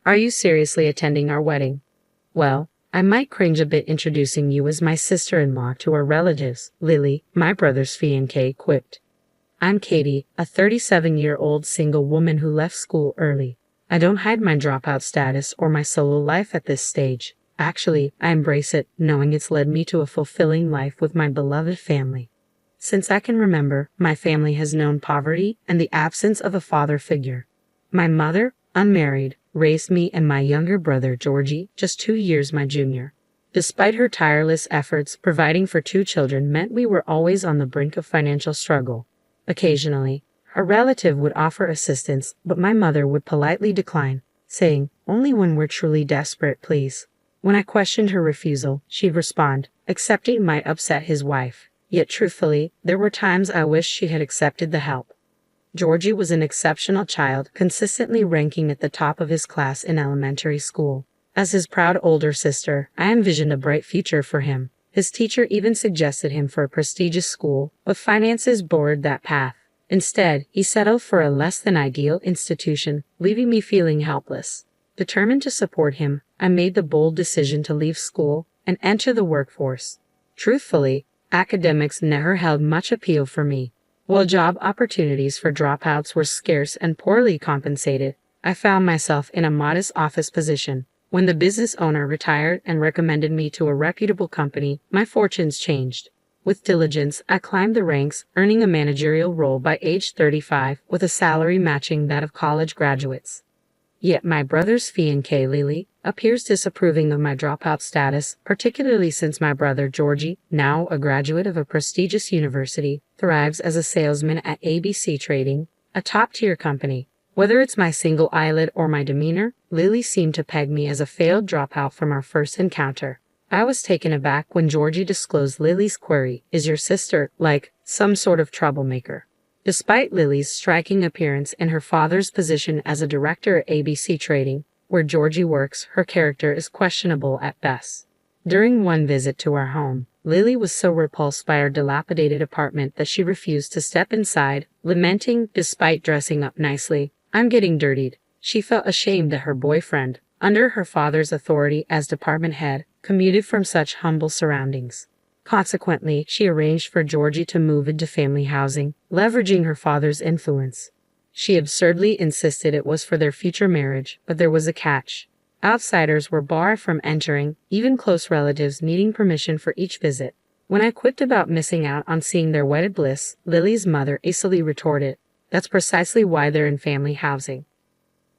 Are you seriously attending our wedding? Well, I might cringe a bit introducing you as my sister-in-law to our relatives, Lily, my brother's fiancée, quipped. I'm Katie, a 37-year-old single woman who left school early. I don't hide my dropout status or my solo life at this stage. Actually, I embrace it, knowing it's led me to a fulfilling life with my beloved family. Since I can remember, my family has known poverty and the absence of a father figure. My mother, unmarried, raised me and my younger brother Georgie, just 2 years my junior. Despite her tireless efforts, providing for 2 children meant we were always on the brink of financial struggle. Occasionally, a relative would offer assistance, but my mother would politely decline, saying, "Only when we're truly desperate, please." When I questioned her refusal, she'd respond, "Accepting might upset his wife." Yet truthfully, there were times I wished she had accepted the help. Georgie was an exceptional child, consistently ranking at the top of his class in elementary school. As his proud older sister, I envisioned a bright future for him. His teacher even suggested him for a prestigious school, but finances barred that path. Instead, he settled for a less-than-ideal institution, leaving me feeling helpless. Determined to support him, I made the bold decision to leave school and enter the workforce. Truthfully, academics never held much appeal for me. While job opportunities for dropouts were scarce and poorly compensated, I found myself in a modest office position. When the business owner retired and recommended me to a reputable company, my fortunes changed. With diligence, I climbed the ranks, earning a managerial role by age 35 with a salary matching that of college graduates. Yet my brother's fiancée Lily appears disapproving of my dropout status, particularly since my brother Georgie, now a graduate of a prestigious university, thrives as a salesman at ABC Trading, a top-tier company. Whether it's my single eyelid or my demeanor, Lily seemed to peg me as a failed dropout from our first encounter. I was taken aback when Georgie disclosed Lily's query, "Is your sister, like, some sort of troublemaker?" Despite Lily's striking appearance and her father's position as a director at ABC Trading, where Georgie works, her character is questionable at best. During one visit to our home, Lily was so repulsed by our dilapidated apartment that she refused to step inside, lamenting, despite dressing up nicely, "I'm getting dirtied." She felt ashamed that her boyfriend, under her father's authority as department head, commuted from such humble surroundings. Consequently, she arranged for Georgie to move into family housing, leveraging her father's influence. She absurdly insisted it was for their future marriage, but there was a catch. Outsiders were barred from entering, even close relatives needing permission for each visit. When I quipped about missing out on seeing their wedded bliss, Lily's mother acily retorted, "That's precisely why they're in family housing."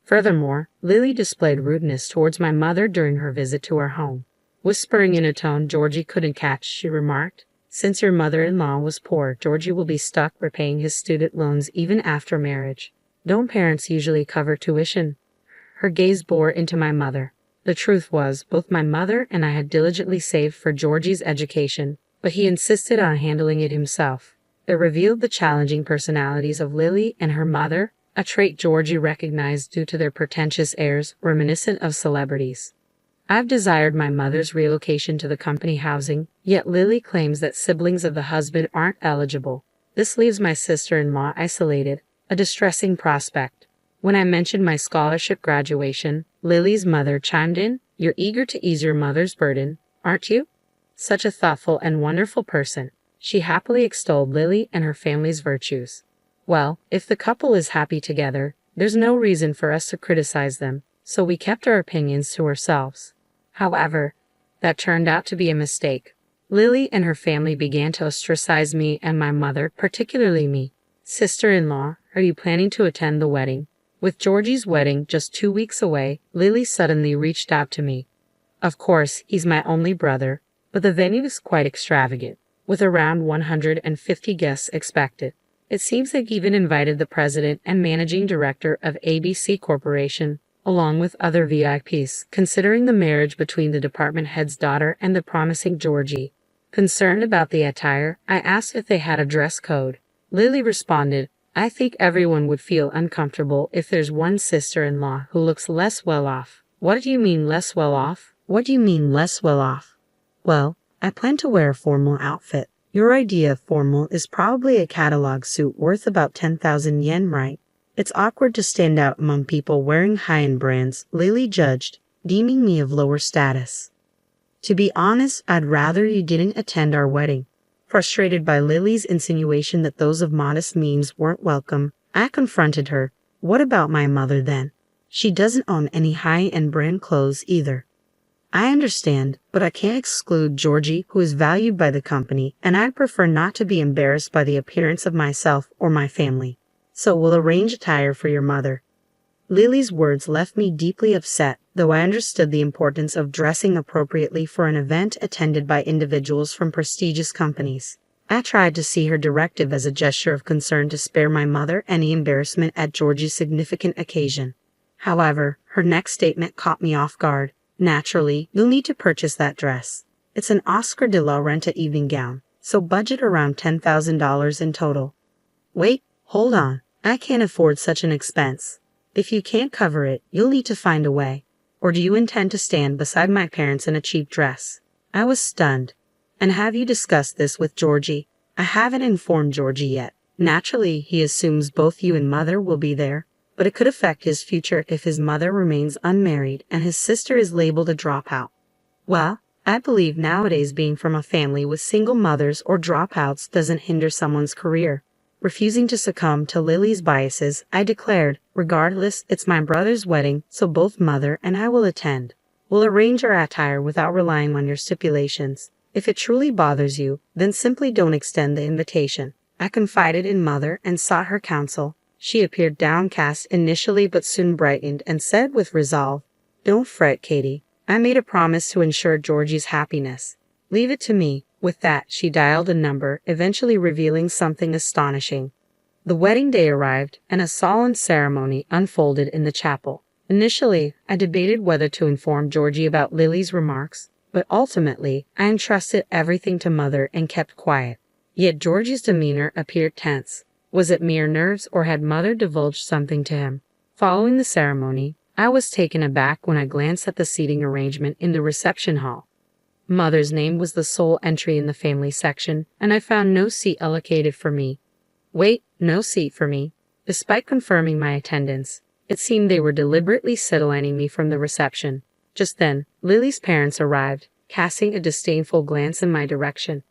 Furthermore, Lily displayed rudeness towards my mother during her visit to our home. Whispering in a tone Georgie couldn't catch, she remarked, "Since your mother-in-law was poor, Georgie will be stuck repaying his student loans even after marriage. Don't parents usually cover tuition?" Her gaze bore into my mother. The truth was, both my mother and I had diligently saved for Georgie's education, but he insisted on handling it himself. It revealed the challenging personalities of Lily and her mother, a trait Georgie recognized due to their pretentious airs reminiscent of celebrities. I've desired my mother's relocation to the company housing, yet Lily claims that siblings of the husband aren't eligible. This leaves my sister-in-law isolated, a distressing prospect. When I mentioned my scholarship graduation, Lily's mother chimed in, "You're eager to ease your mother's burden, aren't you?" Such a thoughtful and wonderful person. She happily extolled Lily and her family's virtues. Well, if the couple is happy together, there's no reason for us to criticize them, so we kept our opinions to ourselves. However, that turned out to be a mistake. Lily and her family began to ostracize me and my mother, particularly me. "Sister-in-law, are you planning to attend the wedding?" With Georgie's wedding just 2 weeks away, Lily suddenly reached out to me. Of course, he's my only brother, but the venue is quite extravagant, with around 150 guests expected. It seems they've even invited the president and managing director of ABC Corporation, along with other VIPs, considering the marriage between the department head's daughter and the promising Georgie. Concerned about the attire, I asked if they had a dress code. Lily responded, "I think everyone would feel uncomfortable if there's one sister-in-law who looks less well off." "What do you mean less well off? What do you mean less well off?" "Well, I plan to wear a formal outfit. Your idea of formal is probably a catalog suit worth about 10,000 yen, right? It's awkward to stand out among people wearing high-end brands, Lily judged, deeming me of lower status. To be honest, I'd rather you didn't attend our wedding. Frustrated by Lily's insinuation that those of modest means weren't welcome, I confronted her. What about my mother then? She doesn't own any high-end brand clothes either. I understand, but I can't exclude Georgie, who is valued by the company, and I'd prefer not to be embarrassed by the appearance of myself or my family. So we'll arrange attire for your mother. Lily's words left me deeply upset, though I understood the importance of dressing appropriately for an event attended by individuals from prestigious companies. I tried to see her directive as a gesture of concern to spare my mother any embarrassment at Georgie's significant occasion. However, her next statement caught me off guard. Naturally, you'll need to purchase that dress. It's an Oscar de la Renta evening gown, so budget around $10,000 in total. Wait, hold on. I can't afford such an expense. If you can't cover it, you'll need to find a way. Or do you intend to stand beside my parents in a cheap dress? I was stunned. And have you discussed this with Georgie? I haven't informed Georgie yet. Naturally, he assumes both you and mother will be there, but it could affect his future if his mother remains unmarried and his sister is labeled a dropout. Well, I believe nowadays being from a family with single mothers or dropouts doesn't hinder someone's career. Refusing to succumb to Lily's biases, I declared, regardless, it's my brother's wedding, so both mother and I will attend. We'll arrange our attire without relying on your stipulations. If it truly bothers you, then simply don't extend the invitation. I confided in mother and sought her counsel. She appeared downcast initially but soon brightened and said with resolve, "Don't fret, Katie. I made a promise to ensure Georgie's happiness. Leave it to me." With that, she dialed a number, eventually revealing something astonishing. The wedding day arrived, and a solemn ceremony unfolded in the chapel. Initially, I debated whether to inform Georgie about Lily's remarks, but ultimately, I entrusted everything to mother and kept quiet. Yet Georgie's demeanor appeared tense. Was it mere nerves, or had mother divulged something to him? Following the ceremony, I was taken aback when I glanced at the seating arrangement in the reception hall. Mother's name was the sole entry in the family section, and I found no seat allocated for me. Wait, no seat for me. Despite confirming my attendance, it seemed they were deliberately sidelining me from the reception. Just then, Lily's parents arrived, casting a disdainful glance in my direction.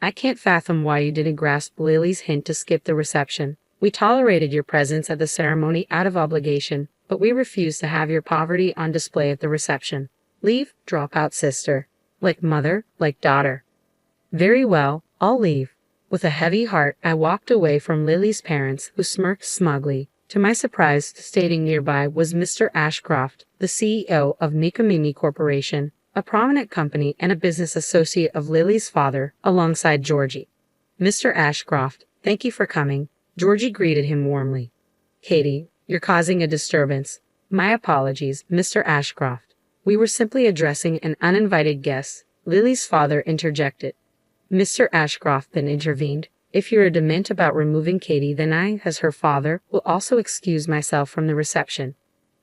I can't fathom why you didn't grasp Lily's hint to skip the reception. We tolerated your presence at the ceremony out of obligation, but we refuse to have your poverty on display at the reception. Leave, drop out, sister. Like mother, like daughter. Very well, I'll leave. With a heavy heart, I walked away from Lily's parents, who smirked smugly. To my surprise, standing nearby was Mr. Ashcroft, the CEO of Nikamimi Corporation, a prominent company and a business associate of Lily's father, alongside Georgie. Mr. Ashcroft, thank you for coming. Georgie greeted him warmly. Katie, you're causing a disturbance. My apologies, Mr. Ashcroft. We were simply addressing an uninvited guest, Lily's father interjected. Mr. Ashcroft then intervened. If you're adamant about removing Katie, then I, as her father, will also excuse myself from the reception.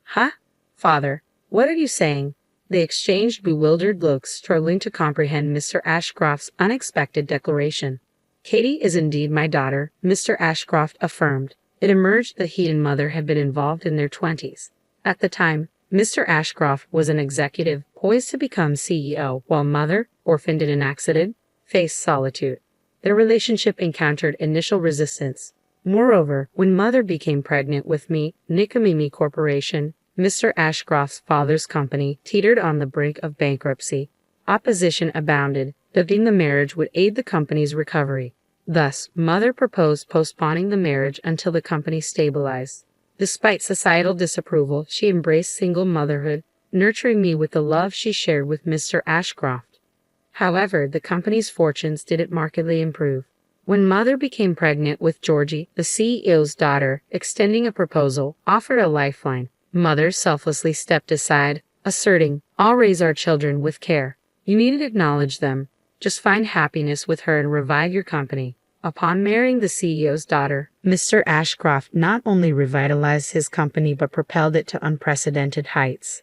Huh? Father, what are you saying? They exchanged bewildered looks, struggling to comprehend Mr. Ashcroft's unexpected declaration. Katie is indeed my daughter, Mr. Ashcroft affirmed. It emerged that he and mother had been involved in their 20s. At the time, Mr. Ashcroft was an executive poised to become CEO, while mother, orphaned in an accident, faced solitude. Their relationship encountered initial resistance. Moreover, when mother became pregnant with me, Nikamimi Corporation, Mr. Ashcroft's father's company, teetered on the brink of bankruptcy. Opposition abounded, believing the marriage would aid the company's recovery. Thus, mother proposed postponing the marriage until the company stabilized. Despite societal disapproval, she embraced single motherhood, nurturing me with the love she shared with Mr. Ashcroft. However, the company's fortunes didn't markedly improve. When mother became pregnant with Georgie, the CEO's daughter, extending a proposal, offered a lifeline. Mother selflessly stepped aside, asserting, "I'll raise our children with care. You needn't acknowledge them. Just find happiness with her and revive your company." Upon marrying the CEO's daughter, Mr. Ashcroft not only revitalized his company but propelled it to unprecedented heights,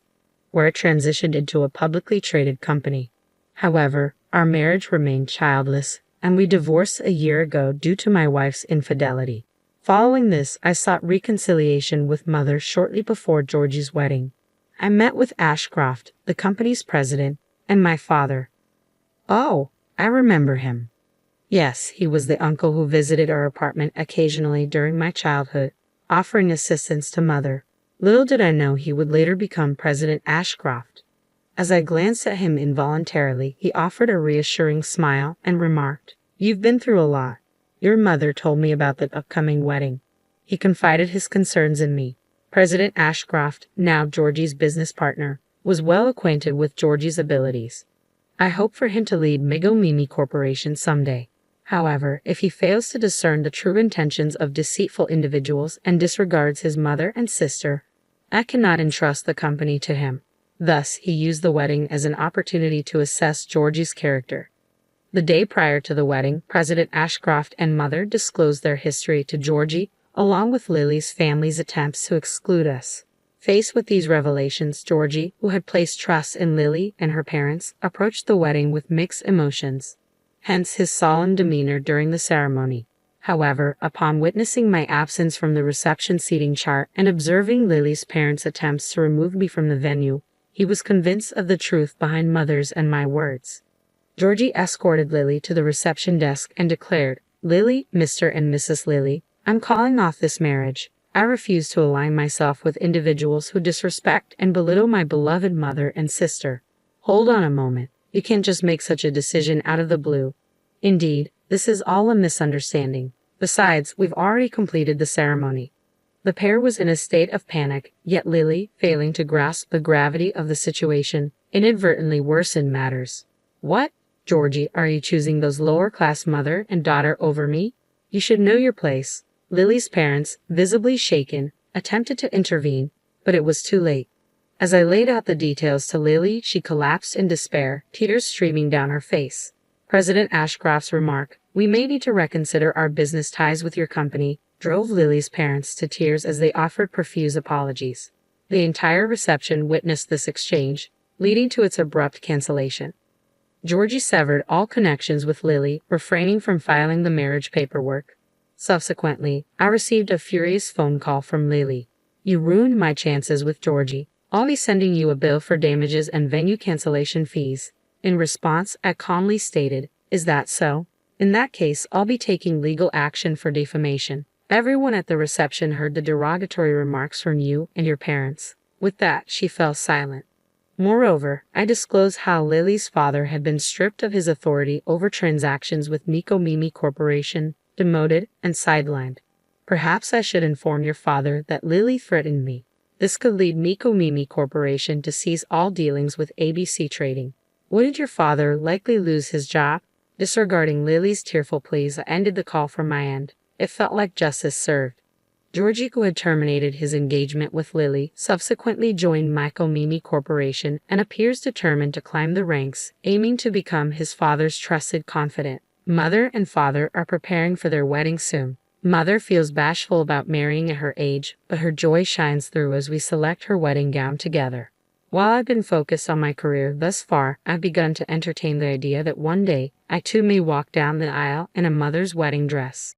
where it transitioned into a publicly traded company. However, our marriage remained childless, and we divorced a year ago due to my wife's infidelity. Following this, I sought reconciliation with Mother shortly before Georgie's wedding. I met with Ashcroft, the company's president, and my father. Oh, I remember him. Yes, he was the uncle who visited our apartment occasionally during my childhood, offering assistance to Mother. Little did I know he would later become President Ashcroft. As I glanced at him involuntarily, he offered a reassuring smile and remarked, "You've been through a lot. Your mother told me about the upcoming wedding." He confided his concerns in me. President Ashcroft, now Georgie's business partner, was well acquainted with Georgie's abilities. I hope for him to lead Migo Mimi Corporation someday. However, if he fails to discern the true intentions of deceitful individuals and disregards his mother and sister, I cannot entrust the company to him. Thus, he used the wedding as an opportunity to assess Georgie's character. The day prior to the wedding, President Ashcroft and Mother disclosed their history to Georgie, along with Lily's family's attempts to exclude us. Faced with these revelations, Georgie, who had placed trust in Lily and her parents, approached the wedding with mixed emotions. Hence his solemn demeanor during the ceremony. However, upon witnessing my absence from the reception seating chart and observing Lily's parents' attempts to remove me from the venue, he was convinced of the truth behind Mother's and my words. Georgie escorted Lily to the reception desk and declared, "Lily, Mr. and Mrs. Lily, I'm calling off this marriage. I refuse to align myself with individuals who disrespect and belittle my beloved mother and sister." Hold on a moment. You can't just make such a decision out of the blue. Indeed, this is all a misunderstanding. Besides, we've already completed the ceremony. The pair was in a state of panic, yet Lily, failing to grasp the gravity of the situation, inadvertently worsened matters. "What, Georgie, are you choosing those lower-class mother and daughter over me? You should know your place." Lily's parents, visibly shaken, attempted to intervene, but it was too late. As I laid out the details to Lily, she collapsed in despair, tears streaming down her face. President Ashcroft's remark, "We may need to reconsider our business ties with your company," drove Lily's parents to tears as they offered profuse apologies. The entire reception witnessed this exchange, leading to its abrupt cancellation. Georgie severed all connections with Lily, refraining from filing the marriage paperwork. Subsequently, I received a furious phone call from Lily. "You ruined my chances with Georgie. I'll be sending you a bill for damages and venue cancellation fees." In response, I calmly stated, "Is that so? In that case, I'll be taking legal action for defamation." Everyone at the reception heard the derogatory remarks from you and your parents. With that, she fell silent. Moreover, I disclosed how Lily's father had been stripped of his authority over transactions with Migo Mimi Corporation, demoted, and sidelined. "Perhaps I should inform your father that Lily threatened me. This could lead Migo Mimi Corporation to cease all dealings with ABC Trading. Wouldn't your father likely lose his job?" Disregarding Lily's tearful pleas, I ended the call from my end. It felt like justice served. Georgie, who had terminated his engagement with Lily, subsequently joined Migo Mimi Corporation and appears determined to climb the ranks, aiming to become his father's trusted confidant. Mother and father are preparing for their wedding soon. Mother feels bashful about marrying at her age, but her joy shines through as we select her wedding gown together. While I've been focused on my career thus far, I've begun to entertain the idea that one day I too may walk down the aisle in a mother's wedding dress.